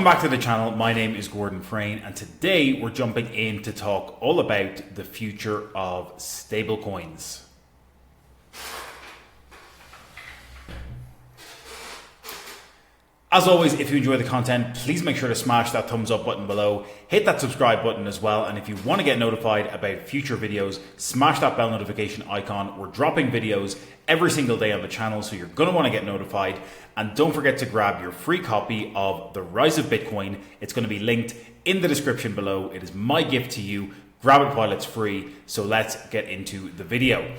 Welcome back to the channel. My name is Gordon Frayne, and today we're jumping in to talk all about the future of stablecoins. As always, if you enjoy the content, please make sure to smash that thumbs up button below, hit that subscribe button as well, and if you want to get notified about future videos, smash that bell notification icon. We're dropping videos every single day on the channel, so you're going to want to get notified. And don't forget to grab your free copy of The Rise of Bitcoin. It's going to be linked in the description below. It is my gift to you. Grab it while it's free. So let's get into the video.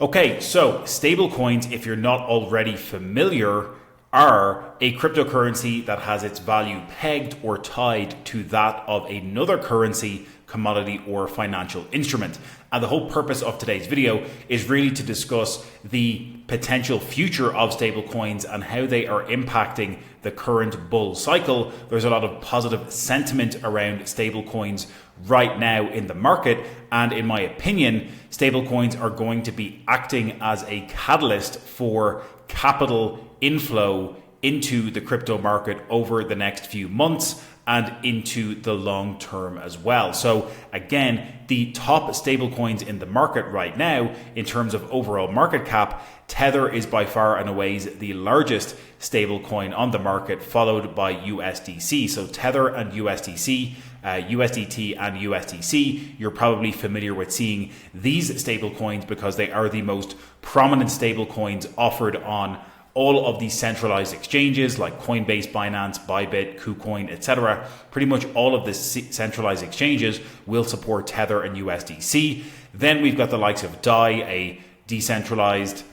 Okay, so stablecoins, if you're not already familiar, are a cryptocurrency that has its value pegged or tied to that of another currency, commodity, or financial instrument. And the whole purpose of today's video is really to discuss the potential future of stablecoins and how they are impacting the current bull cycle. There's a lot of positive sentiment around stablecoins right now in the market, and in my opinion, stablecoins are going to be acting as a catalyst for capital inflow into the crypto market over the next few months and into the long term as well. So again, the top stablecoins in the market right now in terms of overall market cap, Tether is by far and away the largest stablecoin on the market, followed by USDC. So Tether and USDC, USDT and USDC, you're probably familiar with seeing these stablecoins because they are the most prominent stablecoins offered on all of these centralized exchanges like Coinbase, Binance, Bybit, KuCoin, etc. Pretty much all of the centralized exchanges will support Tether and USDC. Then we've got the likes of DAI, a decentralized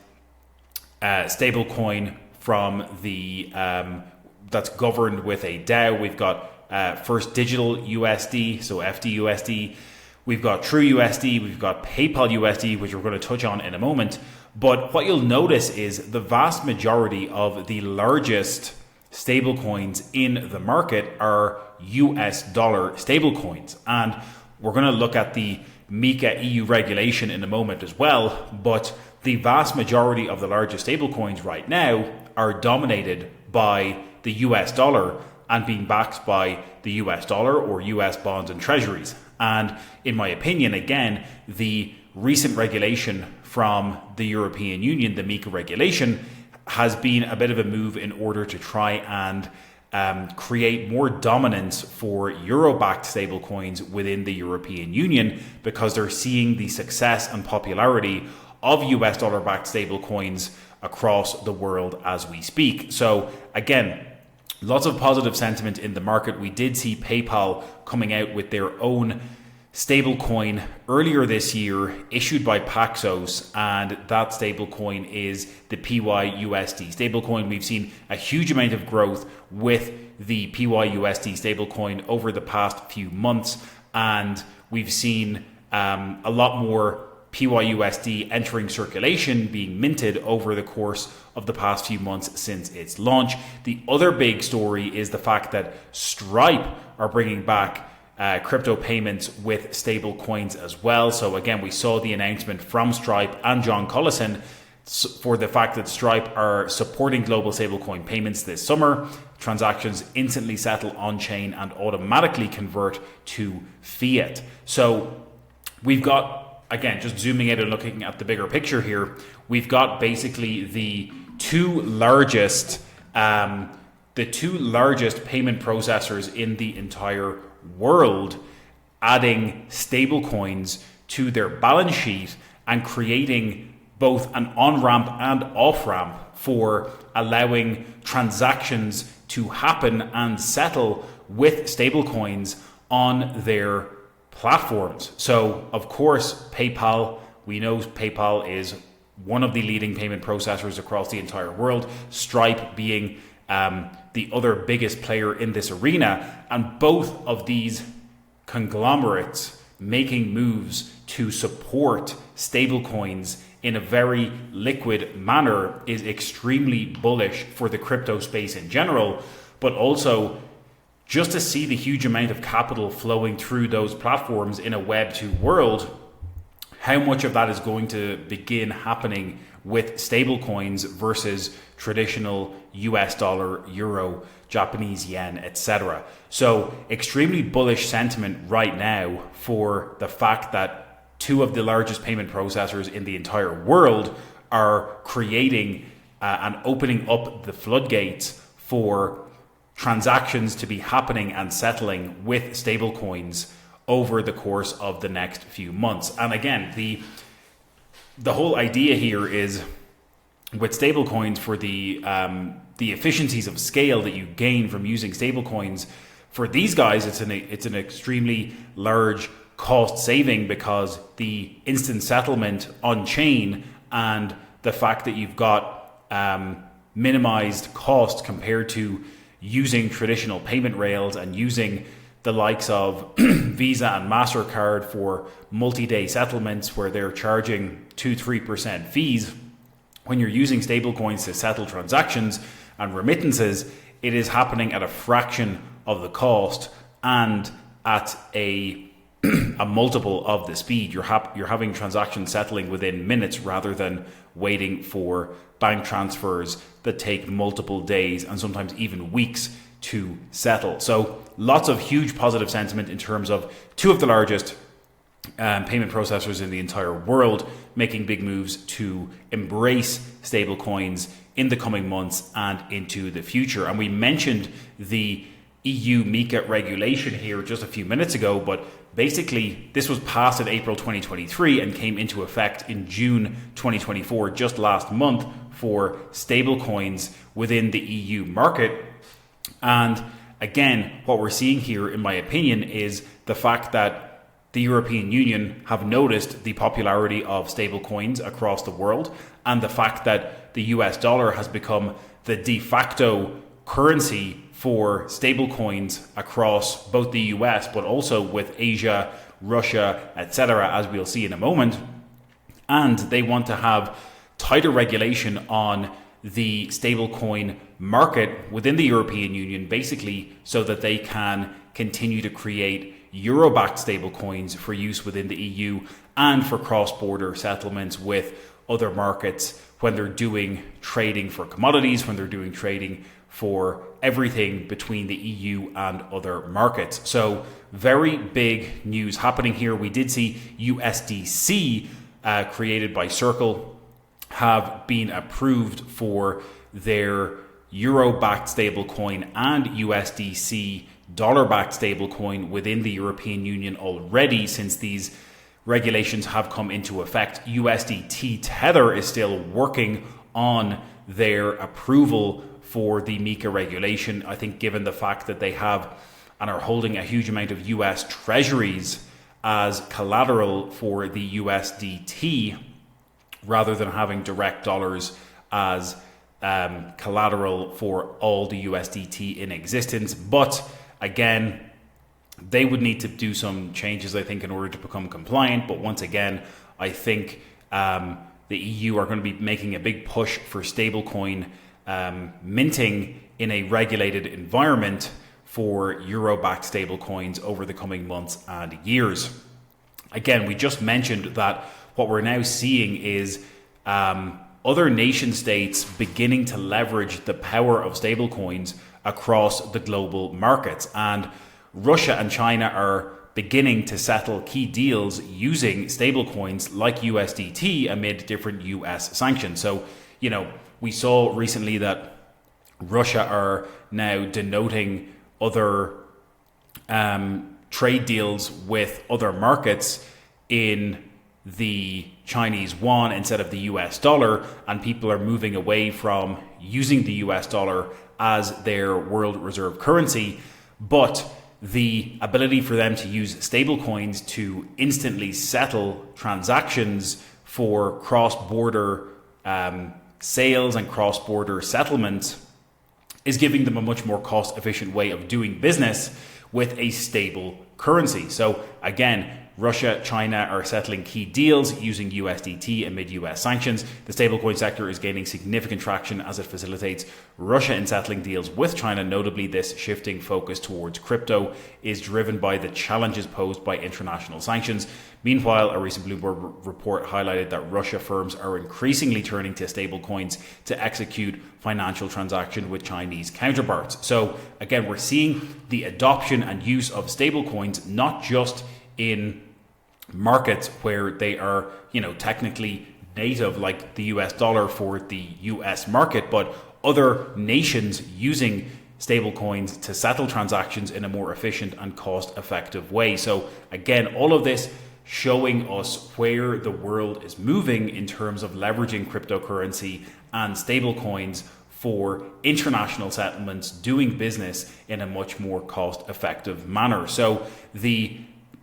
stablecoin from the that's governed with a DAO. We've got First Digital USD, so FDUSD. We've got True USD, we've got PayPal USD, which we're going to touch on in a moment. But what you'll notice is the vast majority of the largest stablecoins in the market are US dollar stablecoins. And we're going to look at the MiCA EU regulation in a moment as well. But the vast majority of the largest stablecoins right now are dominated by the US dollar and being backed by the US dollar or US bonds and treasuries. And in my opinion, again, the recent regulation from the European Union, the MiCA regulation, has been a bit of a move in order to try and create more dominance for euro-backed stablecoins within the European Union, because they're seeing the success and popularity of US dollar-backed stablecoins across the world as we speak. So again, lots of positive sentiment in the market. We did see PayPal coming out with their own stablecoin earlier this year, issued by Paxos, and that stablecoin is the PYUSD stablecoin. We've seen a huge amount of growth with the PYUSD stablecoin over the past few months, and we've seen a lot more PYUSD entering circulation, being minted over the course of the past few months since its launch. The other big story is the fact that Stripe are bringing back crypto payments with stable coins as well. So again, we saw the announcement from Stripe and John Collison for the fact that Stripe are supporting global stablecoin payments this summer. Transactions instantly settle on chain and automatically convert to fiat. So we've got, again, just zooming out and looking at the bigger picture here, we've got basically the two largest payment processors in the entire world adding stablecoins to their balance sheet and creating both an on-ramp and off-ramp for allowing transactions to happen and settle with stablecoins on their platforms. So of course, PayPal, we know PayPal is one of the leading payment processors across the entire world, Stripe being the other biggest player in this arena, and both of these conglomerates making moves to support stablecoins in a very liquid manner is extremely bullish for the crypto space in general, but also just to see the huge amount of capital flowing through those platforms in a Web 2 world, how much of that is going to begin happening with stablecoins versus traditional US dollar, euro, Japanese yen, etc. So extremely bullish sentiment right now for the fact that two of the largest payment processors in the entire world are creating and opening up the floodgates for transactions to be happening and settling with stablecoins over the course of the next few months. And again, the whole idea here is with stablecoins, for the efficiencies of scale that you gain from using stablecoins, for these guys, it's an extremely large cost saving, because the instant settlement on chain and the fact that you've got minimized cost compared to using traditional payment rails and using the likes of Visa and MasterCard for multi-day settlements where they're charging 2-3% fees. When you're using stablecoins to settle transactions and remittances, it is happening at a fraction of the cost and at a multiple of the speed. You're having transactions settling within minutes rather than waiting for bank transfers that take multiple days and sometimes even weeks to settle. So lots of huge positive sentiment in terms of two of the largest payment processors in the entire world making big moves to embrace stablecoins in the coming months and into the future. And we mentioned the EU MiCA regulation here just a few minutes ago, but basically this was passed in April 2023 and came into effect in June 2024, just last month, for stablecoins within the EU market. And again, what we're seeing here, in my opinion, is the fact that the European Union have noticed the popularity of stablecoins across the world, and the fact that the US dollar has become the de facto currency for stablecoins across both the US but also with Asia, Russia, etc., as we'll see in a moment. And they want to have tighter regulation on the stablecoin market within the European Union, basically so that they can continue to create euro-backed stablecoins for use within the EU and for cross-border settlements with other markets when they're doing trading for commodities, when they're doing trading for everything between the EU and other markets. So very big news happening here. We did see USDC created by Circle have been approved for their euro-backed stablecoin and USDC dollar-backed stablecoin within the European Union already, since these regulations have come into effect. USDT Tether is still working on their approval for the MiCA regulation. I think given the fact that they have and are holding a huge amount of US treasuries as collateral for the USDT, rather than having direct dollars as collateral for all the USDT in existence. But again, they would need to do some changes, I think, in order to become compliant. But once again, I think the EU are going to be making a big push for stablecoin minting in a regulated environment for euro-backed stablecoins over the coming months and years. Again, we just mentioned that what we're now seeing is other nation states beginning to leverage the power of stablecoins across the global markets. And Russia and China are beginning to settle key deals using stablecoins like USDT amid different US sanctions. So, we saw recently that Russia are now denoting other trade deals with other markets in the Chinese yuan instead of the US dollar, and people are moving away from using the US dollar as their world reserve currency. But the ability for them to use stablecoins to instantly settle transactions for cross-border sales and cross-border settlement is giving them a much more cost-efficient way of doing business with a stable currency. So again, Russia, China are settling key deals using USDT amid US sanctions. The stablecoin sector is gaining significant traction as it facilitates Russia in settling deals with China. Notably, this shifting focus towards crypto is driven by the challenges posed by international sanctions. Meanwhile, a recent Bloomberg report highlighted that Russia firms are increasingly turning to stablecoins to execute financial transactions with Chinese counterparts. So again, we're seeing the adoption and use of stablecoins not just in markets where they are, technically native, like the US dollar for the US market, but other nations using stablecoins to settle transactions in a more efficient and cost-effective way. So again, all of this showing us where the world is moving in terms of leveraging cryptocurrency and stablecoins for international settlements, doing business in a much more cost-effective manner. So the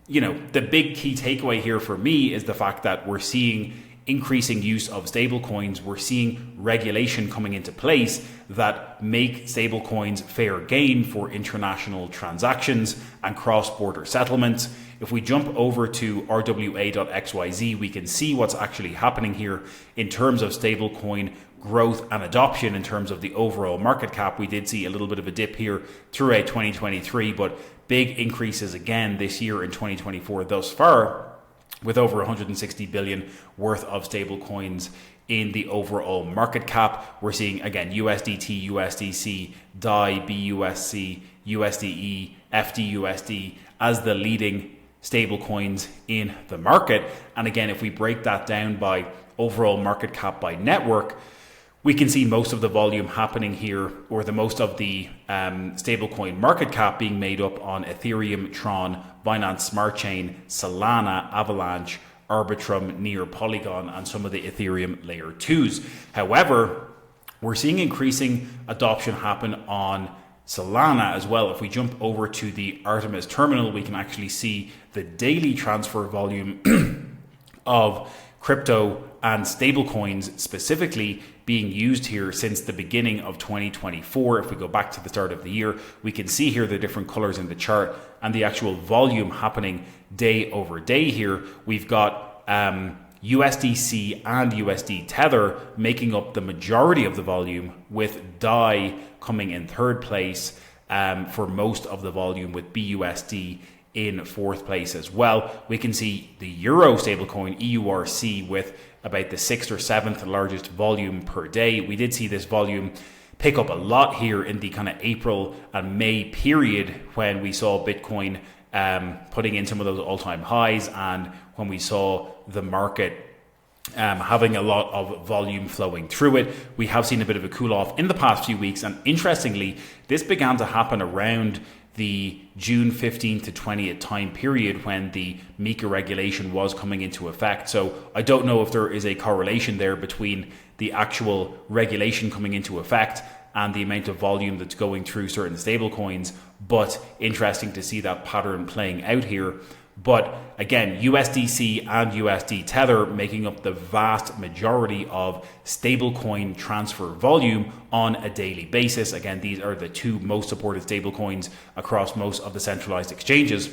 big key takeaway here for me is the fact that we're seeing increasing use of stablecoins. We're seeing regulation coming into place that make stablecoins fair game for international transactions and cross-border settlements. If we jump over to rwa.xyz, we can see what's actually happening here in terms of stablecoin growth and adoption. In terms of the overall market cap, we did see a little bit of a dip here throughout 2023, but big increases again this year in 2024 thus far, with over 160 billion worth of stablecoins in the overall market cap. We're seeing again USDT, USDC, DAI, BUSC, USDE, FDUSD as the leading stablecoins in the market. And again, if we break that down by overall market cap by network, we can see most of the volume happening here, or the most of the stablecoin market cap being made up on Ethereum, Tron, Binance Smart Chain, Solana, Avalanche, Arbitrum, Near, Polygon, and some of the Ethereum layer 2s. However, we're seeing increasing adoption happen on Solana as well. If we jump over to the Artemis terminal, we can actually see the daily transfer volume of crypto and stablecoins specifically being used here since the beginning of 2024. If we go back to the start of the year, we can see here the different colors in the chart and the actual volume happening day over day here. We've got USDC and USD Tether making up the majority of the volume, with DAI coming in third place for most of the volume, with BUSD in fourth place as well. We can see the Euro stablecoin EURC with about the 6th or 7th largest volume per day. We did see this volume pick up a lot here in the kind of April and May period, when we saw Bitcoin putting in some of those all-time highs, and when we saw the market having a lot of volume flowing through it. We have seen a bit of a cool off in the past few weeks, and interestingly, this began to happen around the June 15th to 20th time period when the MiCA regulation was coming into effect. So I don't know if there is a correlation there between the actual regulation coming into effect and the amount of volume that's going through certain stablecoins, but interesting to see that pattern playing out here. But again, USDC and USD Tether making up the vast majority of stablecoin transfer volume on a daily basis. Again, these are the two most supported stablecoins across most of the centralized exchanges.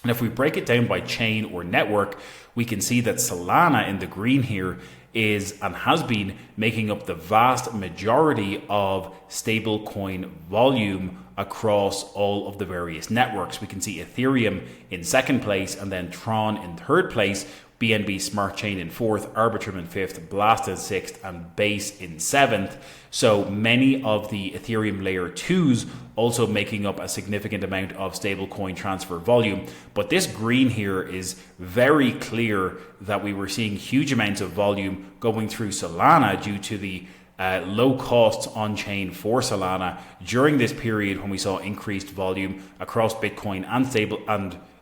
And if we break it down by chain or network, we can see that Solana in the green here is and has been making up the vast majority of stablecoin volume across all of the various networks. We can see Ethereum in second place, and then Tron in third place, BNB Smart Chain in fourth, Arbitrum in fifth, Blast in sixth, and Base in seventh. So many of the Ethereum layer 2s also making up a significant amount of stablecoin transfer volume. But this green here is very clear that we were seeing huge amounts of volume going through Solana due to the low costs on chain for Solana during this period when we saw increased volume across Bitcoin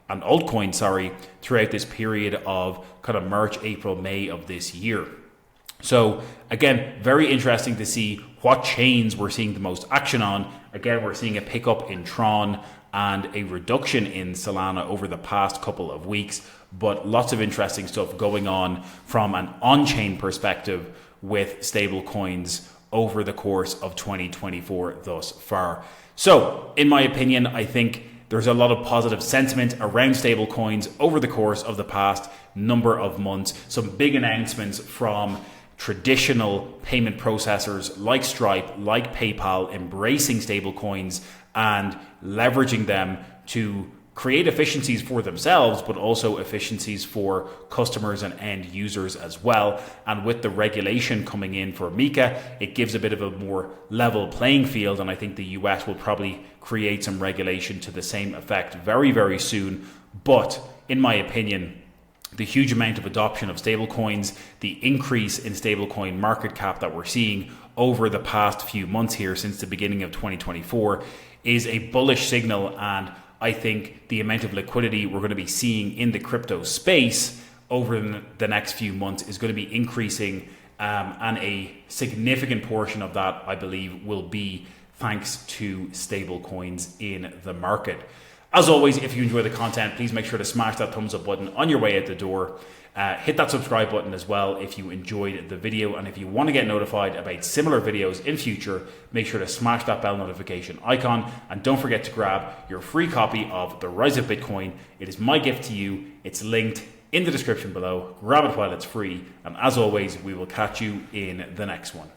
and altcoin, throughout this period of kind of March, April, May of this year. So again, very interesting to see what chains we're seeing the most action on. Again, we're seeing a pickup in Tron and a reduction in Solana over the past couple of weeks, but lots of interesting stuff going on from an on-chain perspective with stable coins over the course of 2024 thus far. So in my opinion, I think there's a lot of positive sentiment around stablecoins over the course of the past number of months. Some big announcements from traditional payment processors like Stripe, like PayPal, embracing stablecoins and leveraging them to create efficiencies for themselves, but also efficiencies for customers and end users as well. And with the regulation coming in for MiCA, it gives a bit of a more level playing field. And I think the US will probably create some regulation to the same effect very, very soon. But in my opinion, the huge amount of adoption of stablecoins, the increase in stablecoin market cap that we're seeing over the past few months here since the beginning of 2024 is a bullish signal. And I think the amount of liquidity we're going to be seeing in the crypto space over the next few months is going to be increasing, and a significant portion of that, I believe, will be thanks to stable coins in the market. As always, if you enjoy the content, please make sure to smash that thumbs up button on your way out the door. Hit that subscribe button as well if you enjoyed the video. And if you want to get notified about similar videos in future, make sure to smash that bell notification icon. And don't forget to grab your free copy of The Rise of Bitcoin. It is my gift to you. It's linked in the description below. Grab it while it's free. And as always, we will catch you in the next one.